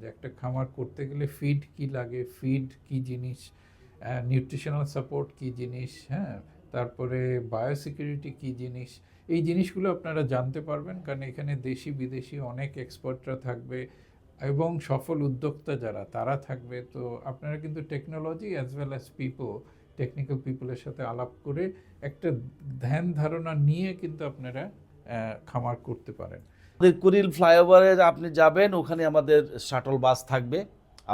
যে একটা খামার করতে গেলে ফিড কি লাগে, ফিড কি জিনিস, নিউট্রিশনাল সাপোর্ট কি জিনিস, হ্যাঁ, তারপরে বায়োসিকিউরিটি কি জিনিস, এই জিনিসগুলো আপনারা জানতে পারবেন, কারণ এখানে দেশি বিদেশি অনেক এক্সপার্টরা থাকবে এবং সফল উদ্যোক্তা যারা তারা থাকবে। তো আপনারা কিন্তু technology as well as technical পিপলের সাথে আলাপ করে একটা ধ্যান ধারণা নিয়ে কিন্তু আপনারা খামার করতে পারেন। আমাদের কুড়িল ফ্লাইওভারে আপনি যাবেন, ওখানে আমাদের শাটল বাস থাকবে।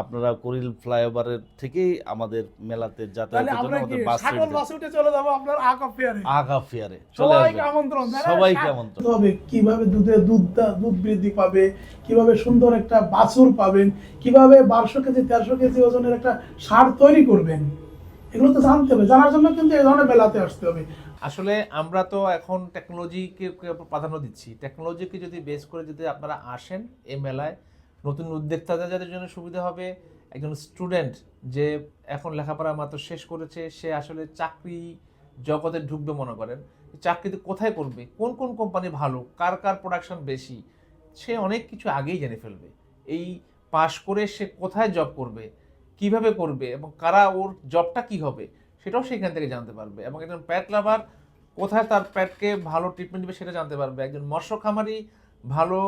আপনারা কুড়িল ফ্লাইওভারের থেকেই আমাদের মেলাতে যাতায়াতের জন্য আমাদের বাস শাটল বাসে উঠে চলে যাব আপনার আকা ফেয়ারে। আগা ফেয়ারে চলে সবাইকে আসবেন, আমন্ত্রণ, সবাইকে আমন্ত্রণ। তবে কিভাবে দুধ বৃদ্ধি পাবে, কিভাবে সুন্দর একটা বাছুর পাবেন, কিভাবে 1200 কেজি 1300 কেজি ওজনের একটা সার তৈরি করবেন, এগুলো তো জানতে হবে। জানার জন্য কিন্তু এই ধরনের মেলাতে আসতে হবে। আসলে আমরা তো এখন টেকনোলজিকে প্রাধান্য দিচ্ছি। টেকনোলজিকে যদি বেস করে যদি আপনারা আসেন এই মেলায়, নতুন উদ্যোক্তাদের যাদের জন্য সুবিধা হবে, একজন স্টুডেন্ট যে এখন লেখাপড়া মাত্র শেষ করেছে, সে আসলে চাকরি জগতে ঢুকবে মনে করেন, চাকরিতে কোথায় করবে, কোন কোন কোম্পানি ভালো, কার কার প্রোডাকশন বেশি, সে অনেক কিছু আগেই জেনে ফেলবে। এই পাশ করে সে কোথায় জব করবে, কিভাবে করবে এবং কারা ওর জবটা কি হবে সেটাও সেখান থেকে জানতে পারবে। এবং একজন প্যাট লাভার কোথায় তার প্যাটকে ভালো ট্রিটমেন্ট দিবে সেটা জানতে পারবে। একজন মৎস্য খামারি ভালো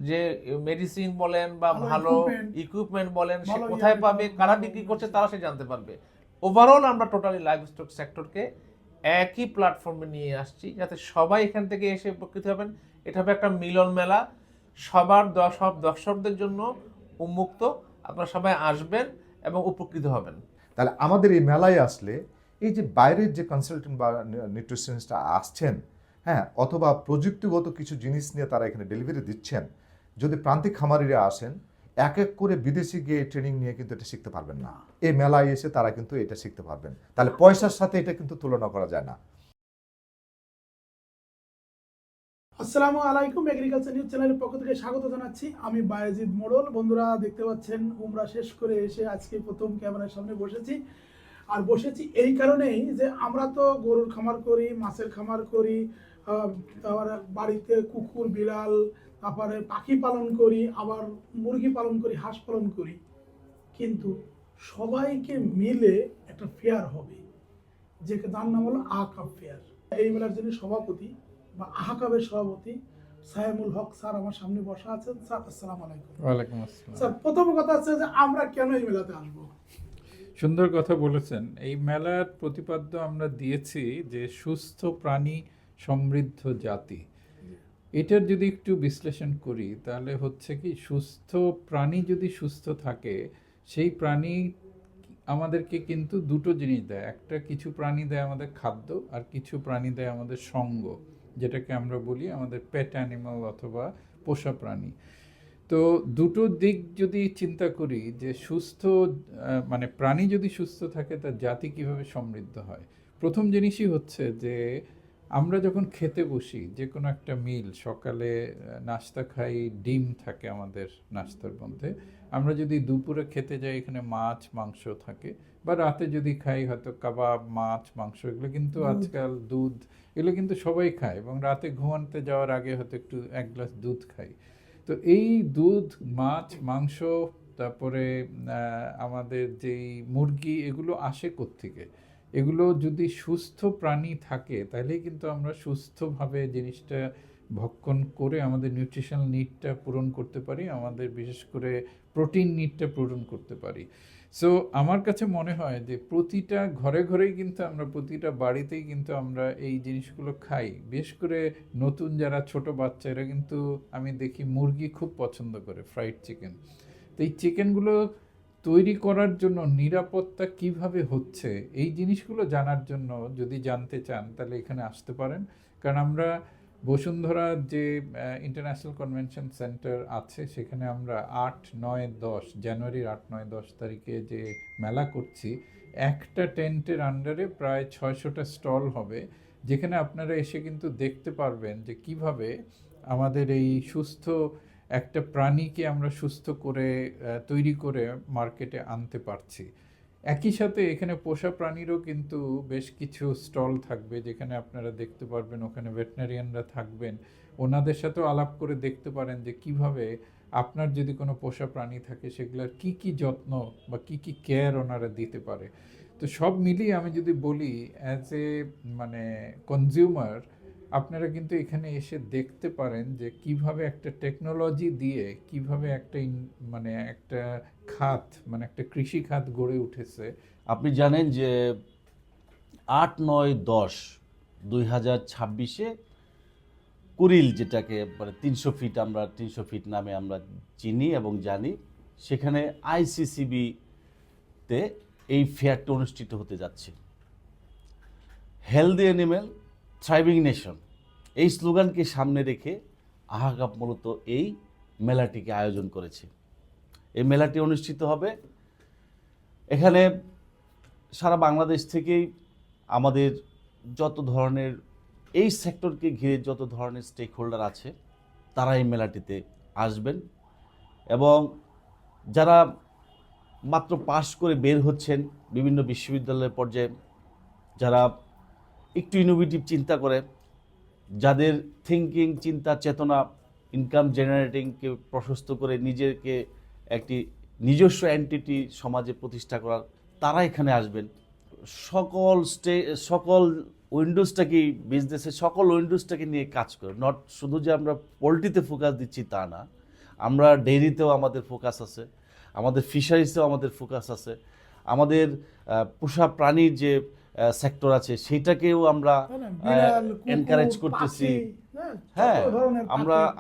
যে মেডিসিন বলেন বা ভালো ইকুইপমেন্ট বলেন সে কোথায় পাবে, কারা বিক্রি করছে তারা সে জানতে পারবে। ওভারঅল আমরা টোটালি লাইভ স্টক সেক্টরকে একই প্ল্যাটফর্মে নিয়ে আসছি যাতে সবাই এখান থেকে এসে উপকৃত হবেন। এটা হবে একটা মিলন মেলা, সবার সব দর্শকদের জন্য উন্মুক্ত। আপনারা সবাই আসবেন এবং উপকৃত হবেন। তাহলে আমাদের এই মেলায় আসলে এই যে বাইরের যে কনসালটেন্ট বা নিউট্রিশনিস্টরা আসছেন, হ্যাঁ, অথবা প্রযুক্তিগত কিছু জিনিস নিয়ে তারা এখানে ডেলিভারি দিচ্ছেন, যদি প্রান্তিক খামারিরা আসেন এক এক করে বিদেশি গিয়ে ট্রেনিং নিয়ে কিন্তু এটা শিখতে পারবেন না। এই মেলায় এসে তারা কিন্তু এটা শিখতে পারবেন। তাহলে পয়সার সাথে এটা কিন্তু তুলনা করা যায় না। আসসালামু আলাইকুম, এগ্রিকালচার নিউজ চ্যানেলের পক্ষ থেকে স্বাগত জানাচ্ছি। আমি বায়েজিদ মোড়ল। বন্ধুরা দেখতে পাচ্ছেন উমরা শেষ করে এসে আজকে প্রথম ক্যামেরার সামনে বসেছি। আর বসেছি এই কারণেই যে আমরা তো গরুর খামার করি, মাছের খামার করি, তারপরে বাড়িতে কুকুর বিড়াল, তারপরে পাখি পালন করি, আবার মুরগি পালন করি, হাঁস পালন করি। কিন্তু সবাইকে মিলে একটা ফেয়ার হবে, যে যার নাম হলো আহকাব ফেয়ার। এই মেলার যিনি সভাপতি বা আহকাবের সভাপতি সায়েমুল হক স্যার আমার সামনে বসা আছেন। স্যার আসসালামু আলাইকুম। ওয়ালাইকুম আসসালাম। স্যার, প্রথম কথা হচ্ছে যে আমরা কেন এই মেলাতে আসবো? সুন্দর কথা বলেছেন। এই মেলার প্রতিপাদ্য আমরা দিয়েছি যে সুস্থ প্রাণী সমৃদ্ধ জাতি। এটার যদি একটু বিশ্লেষণ করি তাহলে হচ্ছে কি, সুস্থ প্রাণী যদি সুস্থ থাকে, সেই প্রাণী আমাদেরকে কিন্তু দুটো জিনিস দেয়। একটা, কিছু প্রাণী দেয় আমাদের খাদ্য, আর কিছু প্রাণী দেয় আমাদের সঙ্গ, যেটাকে আমরা বলি আমাদের পেট অ্যানিমাল অথবা পোষা প্রাণী। তো দুটো দিক যদি চিন্তা করি, যে সুস্থ মানে প্রাণী যদি সুস্থ থাকে তার জাতি কিভাবে সমৃদ্ধ হয়, প্রথম জিনিসই হচ্ছে যে আমরা যখন খেতে বসি, যে কোনো একটা মিল, সকালে নাস্তা খাই, ডিম থাকে আমাদের নাস্তার মধ্যে। আমরা যদি দুপুরে খেতে যাই, এখানে মাছ মাংস থাকে, বা রাতে যদি খাই হয়তো কাবাব, মাছ মাংস, এগুলো কিন্তু আজকাল দুধ, এগুলো কিন্তু সবাই খায়, এবং রাতে ঘুমাতে যাওয়ার আগে হয়তো একটু এক গ্লাস দুধ খাই। তো এই দুধ, মাছ, মাংস, তারপরে আমাদের যেই মুরগি, এগুলো আসে কোত্থেকে? এগুলো যদি সুস্থ প্রাণী থাকে তাহলেই কিন্তু আমরা সুস্থভাবে জিনিসটা ভক্ষণ করে আমাদের নিউট্রিশনাল নিডটা পূরণ করতে পারি, আমাদের বিশেষ করে প্রোটিন নিডটা পূরণ করতে পারি। সো আমার কাছে মনে হয় যে প্রতিটা ঘরে ঘরেই কিন্তু আমরা, প্রতিটা বাড়িতেই কিন্তু আমরা এই জিনিসগুলো খাই। বিশেষ করে নতুন যারা ছোট বাচ্চা, এরা কিন্তু আমি দেখি মুরগি খুব পছন্দ করে, ফ্রাইড চিকেন। তো এই চিকেনগুলো তৈরি করার জন্য নিরাপত্তা কিভাবে হচ্ছে, এই জিনিসগুলো জানার জন্য যদি জানতে চান তাহলে এখানে আসতে পারেন। কারণ আমরা বসুন্ধরা যে ইন্টারন্যাশনাল কনভেনশন সেন্টার আছে, সেখানে আমরা 8, 9, 10 জানুয়ারির 8, 9, 10 তারিখে যে মেলা করছি, একটা টেন্টের আন্ডারে প্রায় 600টা স্টল হবে, যেখানে আপনারা এসে কিন্তু দেখতে পারবেন যে কিভাবে আমাদের এই সুস্থ একটা প্রাণীকে আমরা সুস্থ করে তৈরি করে মার্কেটে আনতে পারছি। একই সাথে এখানে পোষা প্রাণীরও কিন্তু বেশ কিছু স্টল থাকবে, যেখানে আপনারা দেখতে পারবেন, ওখানে ভেটেরিনারিয়ানরা থাকবেন, ওনাদের সাথেও আলাপ করে দেখতে পারেন যে কিভাবে আপনার যদি কোনো পোষা প্রাণী থাকে সেগুলোর কি কি যত্ন বা কি কি কেয়ার ওনারা দিতে পারে। তো সব মিলিয়ে আমি যদি বলি অ্যাজ এ মানে কনজিউমার, আপনারা কিন্তু এখানে এসে দেখতে পারেন যে কিভাবে একটা টেকনোলজি দিয়ে কিভাবে একটা মানে একটা খাত, মানে একটা কৃষি খাত গড়ে উঠেছে। আপনি জানেন যে 8-9-10-2026-এ কুড়িল, যেটাকে মানে 300 ফিট, আমরা 300 ফিট নামে আমরা চিনি এবং জানি, সেখানে আইসিসিবিতে এই ফেয়ারটা অনুষ্ঠিত হতে যাচ্ছে। হেলদি অ্যানিমেল, থ্রাইভিং নেশন, এই স্লোগানকে সামনে রেখে আহাকাপ মূলত এই মেলাটিকে আয়োজন করেছে। এই মেলাটি অনুষ্ঠিত হবে এখানে সারা বাংলাদেশ থেকেই আমাদের যত ধরনের এই সেক্টরকে ঘিরে যত ধরনের স্টেক হোল্ডার আছে তারা এই মেলাটিতে আসবেন, এবং যারা মাত্র পাশ করে বের হচ্ছেন বিভিন্ন বিশ্ববিদ্যালয়ের পর্যায়ে, যারা একটু ইনোভেটিভ চিন্তা করে, যাদের থিঙ্কিং, চিন্তা, চেতনা ইনকাম জেনারেটিংকে প্রশস্ত করে নিজেকে একটি নিজস্ব এন্টিটি সমাজে প্রতিষ্ঠা করার, তারা এখানে আসবেন। সকল উইন্ডোজটাকে, বিজনেসের সকল উইন্ডোজটাকে নিয়ে কাজ করে, নট শুধু যে আমরা পোলট্রিতে ফোকাস দিচ্ছি তা না, আমরা ডেইরিতেও আমাদের ফোকাস আছে, আমাদের ফিশারিজেও আমাদের ফোকাস আছে, আমাদের পোষা প্রাণীর যে সেক্টর আছে সেটাকেও আমরা এনকারেজ করতেছি। হ্যাঁ,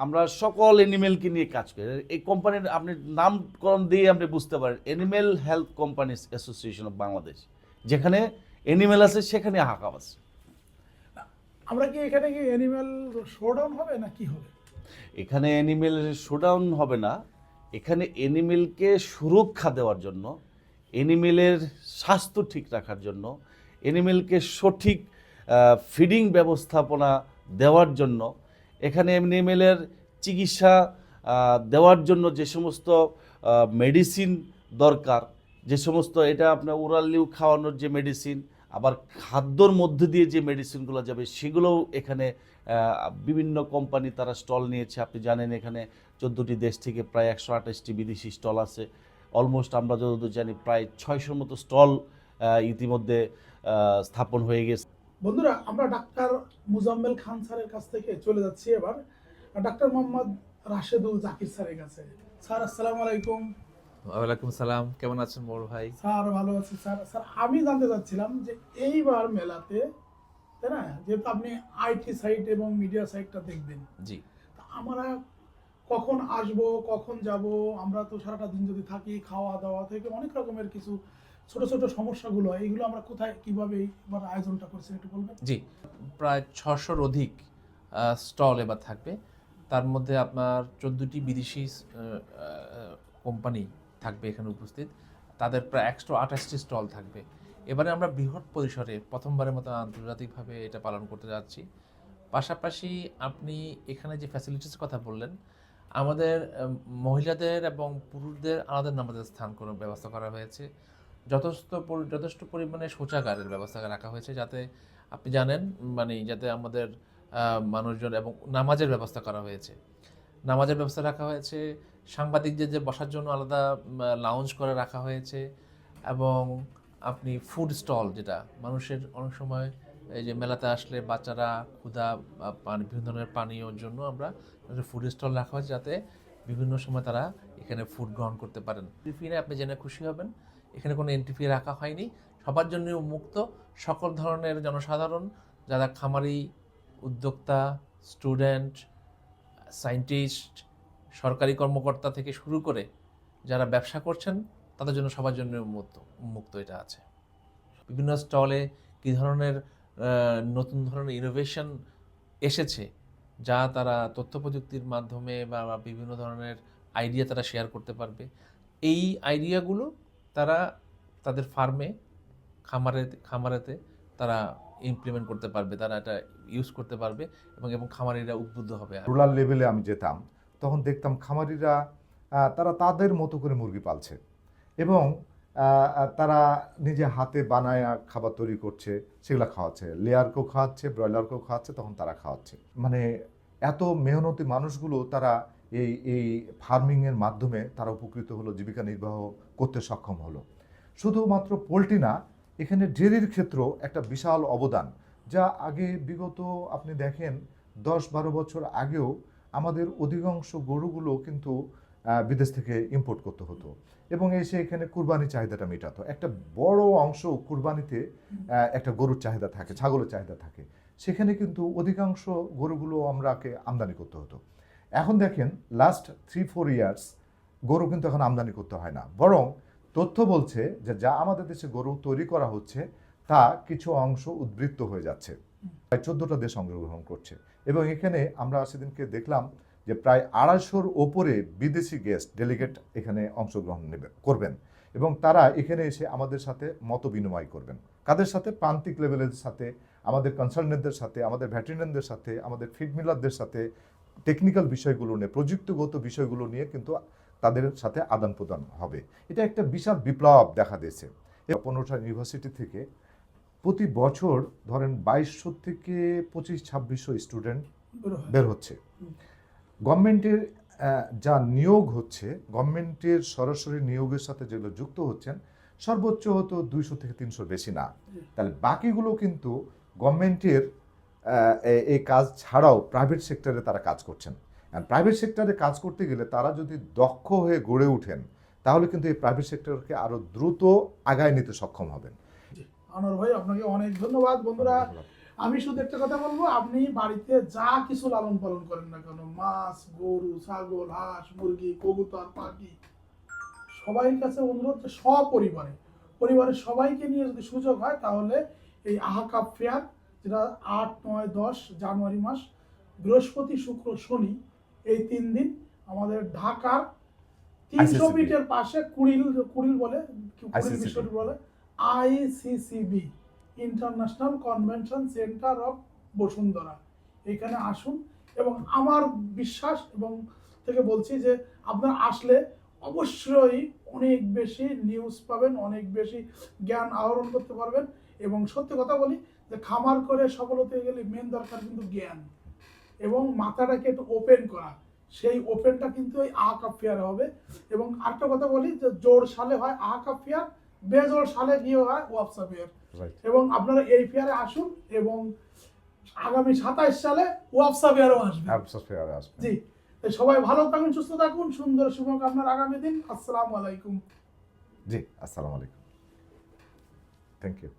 আমরা সকল অ্যানিমেলকে নিয়ে কাজ করি। এই কোম্পানির আপনি নামকরণ দিয়ে আপনি বুঝতে পারেন, animal health companies association of Bangladesh. যেখানে অ্যানিমেল আছে সেখানে হাকাম আছে। আমরা কি এখানে কি অ্যানিম্যাল শোডাউন হবে না কি হবে? এখানে অ্যানিমেল শোডাউন হবে না, এখানে অ্যানিমেলকে সুরক্ষা দেওয়ার জন্য, অ্যানিমেলের স্বাস্থ্য ঠিক রাখার জন্য, অ্যানিমেলকে সঠিক ফিডিং ব্যবস্থাপনা দেওয়ার জন্য, এখানে অ্যানিমেলের চিকিৎসা দেওয়ার জন্য যে সমস্ত মেডিসিন দরকার, যে সমস্ত, এটা আপনার ওরালিও খাওয়ানোর যে মেডিসিন, আবার খাদ্যর মধ্যে দিয়ে যে মেডিসিনগুলো যাবে সেগুলোও এখানে বিভিন্ন কোম্পানি তারা স্টল নিয়েছে। আপনি জানেন এখানে 14টি দেশ থেকে প্রায় 128টি বিদেশি স্টল আছে। অলমোস্ট আমরা যতদূর জানি প্রায় 600 মতো স্টল ইতিমধ্যে স্থাপন হয়ে গেছে। বন্ধুরা, আমরা ডাক্তার মুজাম্মেল খান স্যারের কাছ থেকে চলে যাচ্ছি এবার ডাক্তার মোহাম্মদ রাশেদুল জাকির স্যারের কাছে। স্যার, আসসালামু আলাইকুম। ওয়ালাইকুম সালাম, কেমন আছেন বড় ভাই? স্যার ভালো আছি স্যার। স্যার, আমি জানতে চাচ্ছিলাম যে এইবার মেলাতে, তাই না, যেহেতু আপনি আইটি সাইট এবং মিডিয়া সাইটটা দেখবেন, জি, তা আমরা কখন আসব, কখন যাব? আমরা তো সারাটা দিন যদি থাকি, খাওয়া দাওয়া থেকে অনেক রকমের কিছু ছোট ছোট সমস্যাগুলো, এইগুলো আমরা কোথায় কিভাবে এইবার আয়োজনটা করছেন একটু বলবেন? জি, প্রায় 600-র অধিক স্টল এবার থাকবে। তার মধ্যে আপনার 14টি বিদেশি কোম্পানি থাকবে এখানে উপস্থিত। তাদের প্রায় 128টি স্টল থাকবে। এবারে আমরা বৃহৎ পরিসরে প্রথমবারের মতো আন্তর্জাতিকভাবে এটা পালন করতে যাচ্ছি। পাশাপাশি আপনি এখানে যে ফ্যাসিলিটিস কথা বললেন, আমাদের মহিলাদের এবং পুরুষদের আলাদা নামাজের স্থান কোনো ব্যবস্থা করা হয়েছে। যথেষ্ট পরিমাণে শৌচাগারের ব্যবস্থা রাখা হয়েছে, যাতে আপনি জানেন মানে যাতে আমাদের মানুষজন, এবং নামাজের ব্যবস্থা করা হয়েছে। নামাজের ব্যবস্থা রাখা হয়েছে, সাংবাদিকদের যে বসার জন্য আলাদা লাউঞ্জ করে রাখা হয়েছে, এবং আপনি ফুড স্টল, যেটা মানুষের অনেক সময় এই যে মেলাতে আসলে বাচ্চারা ক্ষুধা পানি, বিভিন্ন ধরনের পানীয়র জন্য আমরা ফুড স্টল রাখা হয়েছে, যাতে বিভিন্ন সময় তারা এখানে ফুড গ্রহণ করতে পারেন। এন্ট্রি ফি আপনি জেনে খুশি হবেন, এখানে কোনো এন্ট্রি ফি রাখা হয়নি, সবার জন্য মুক্ত। সকল ধরনের জনসাধারণ, যারা খামারি, উদ্যোক্তা, স্টুডেন্ট, সায়েন্টিস্ট, সরকারি কর্মকর্তা থেকে শুরু করে যারা ব্যবসা করছেন, তাদের জন্য, সবার জন্য মুক্ত এটা আছে। বিভিন্ন স্টলে কী ধরনের নতুন ধরনের ইনোভেশন এসেছে, যা তারা তথ্য প্রযুক্তির মাধ্যমে বা বিভিন্ন ধরনের আইডিয়া তারা শেয়ার করতে পারবে। এই আইডিয়াগুলো তারা তাদের ফার্মে, খামারেতে তারা ইমপ্লিমেন্ট করতে পারবে, তারা এটা ইউজ করতে পারবে, এবং খামারিরা উদ্বুদ্ধ হবে। রুরাল লেভেলে আমি যেতাম, তখন দেখতাম খামারিরা তারা তাদের মতো করে মুরগি পালছে, এবং তারা নিজে হাতে বানায় খাবার তৈরি করছে, সেগুলো খাওয়াচ্ছে, লেয়ারকেও খাওয়াচ্ছে, ব্রয়লারকেও খাওয়াচ্ছে, তখন তারা খাওয়াচ্ছে। মানে এত মেহনতি মানুষগুলো তারা এই ফার্মিংয়ের মাধ্যমে তারা উপকৃত হলো, জীবিকা নির্বাহ করতে সক্ষম হলো। শুধুমাত্র পোলট্রি না, এখানে ডেয়ারির ক্ষেত্রেও একটা বিশাল অবদান, যা আগে বিগত আপনি দেখেন 10-12 বছর আগেও আমাদের অধিকাংশ গরুগুলো কিন্তু বিদেশ থেকে ইম্পোর্ট করতে হতো এবং এসে এখানে কুরবানি চাহিদাটা মেটাতো। একটা বড় অংশ কুরবানিতে একটা গরুর চাহিদা থাকে, ছাগলের চাহিদা থাকে, সেখানে কিন্তু অধিকাংশ গরুগুলো আমরাকে আমদানি করতে হতো। এখন দেখেন লাস্ট 3-4 ইয়ার্স গরু কিন্তু এখন আমদানি করতে হয় না, বরং তথ্য বলছে যে যা আমাদের দেশে গরু তৈরি করা হচ্ছে তা কিছু অংশ উদ্বৃত্ত হয়ে যাচ্ছে। প্রায় 14টা দেশ অংশগ্রহণ করছে এবং এখানে আমরা সেদিনকে দেখলাম যে প্রায় 250-র ওপরে বিদেশি গেস্ট ডেলিগেট এখানে অংশগ্রহণ করবেন এবং তারা এখানে এসে আমাদের সাথে মত বিনিময় করবেন। কাদের সাথে? প্রান্তিক লেভেলের সাথে, আমাদের কনসালটেন্টদের সাথে, আমাদের ভেটেরিনারদের সাথে, আমাদের ফিড মিলারদের সাথে টেকনিক্যাল বিষয়গুলো নিয়ে, প্রযুক্তিগত বিষয়গুলো নিয়ে কিন্তু তাদের সাথে আদান প্রদান হবে। এটা একটা বিশাল বিপ্লব দেখা দিয়েছে। 15টা ইউনিভার্সিটি থেকে প্রতি বছর ধরেন 2200 থেকে 25-2600 স্টুডেন্ট বের হচ্ছে। গভর্নমেন্টের যা নিয়োগ হচ্ছে, গভর্নমেন্টের সরাসরি নিয়োগের সাথে যেগুলো যুক্ত হচ্ছেন, সর্বোচ্চ হতো 200 থেকে 300 বেশি না। তাহলে বাকিগুলো কিন্তু গভর্নমেন্টের এই কাজ ছাড়াও প্রাইভেট সেক্টরে তারা কাজ করছেন। প্রাইভেট সেক্টরে কাজ করতে গেলে তারা যদি দক্ষ হয়ে গড়ে ওঠেন, তাহলে কিন্তু এই প্রাইভেট সেক্টরকে আরও দ্রুত আগায় নিতে সক্ষম হবেন। আনোয়ার ভাই, আপনাকে অনেক ধন্যবাদ। বন্ধুরা, আমি শুধু একটা কথা বলবো, আপনি বাড়িতে যা কিছু লালন পালন করেন না কেন, মাছ, গরু, ছাগল, হাঁস, মুরগি, কবুতর, পাখি, সবাই কাছে অনুরোধ যে পরিবারের সবাইকে নিয়ে যদি সুযোগ হয়, তাহলে এই আহাকাপ ফেয়ার, যেটা 8, 9, 10 জানুয়ারি মাস, বৃহস্পতি, শুক্র, শনি, এই 3 দিন আমাদের ঢাকার 300 ICCB ফিটের পাশে কুড়িল বলে, কুড়িল ICCB বিশ্ববিদ্যালয় বলে, ICCB international convention centre of Bashundhara. এখানে আসুন এবং আমার বিশ্বাস এবং থেকে বলছি যে আপনারা আসলে অবশ্যই অনেক বেশি নিউজ পাবেন, অনেক বেশি জ্ঞান আহরণ করতে পারবেন। এবং সত্যি কথা বলি যে খামার করে সফল হতে গেলে মেন দরকার কিন্তু জ্ঞান এবং মাথাটাকে একটু ওপেন করা। সেই ওপেনটা কিন্তু এই আহাকাপ ফেয়ারে হবে। এবং আরেকটা কথা বলি যে জোর সালে হয় আহাকাপ ফেয়ার, বেজোর সালে গিয়ে হয় ওয়াপসা ফেয়ার। এবং আপনারা এই ফেয়ারে আসুন এবং আগামী 27 সালে ওয়াপসা ফেয়ারও আসবে। জি, সবাই ভালো থাকুন, সুস্থ থাকুন, সুন্দর শুভকামনার আগামী দিন। আসসালামু আলাইকুম। জি, আসসালামু আলাইকুম। Thank you.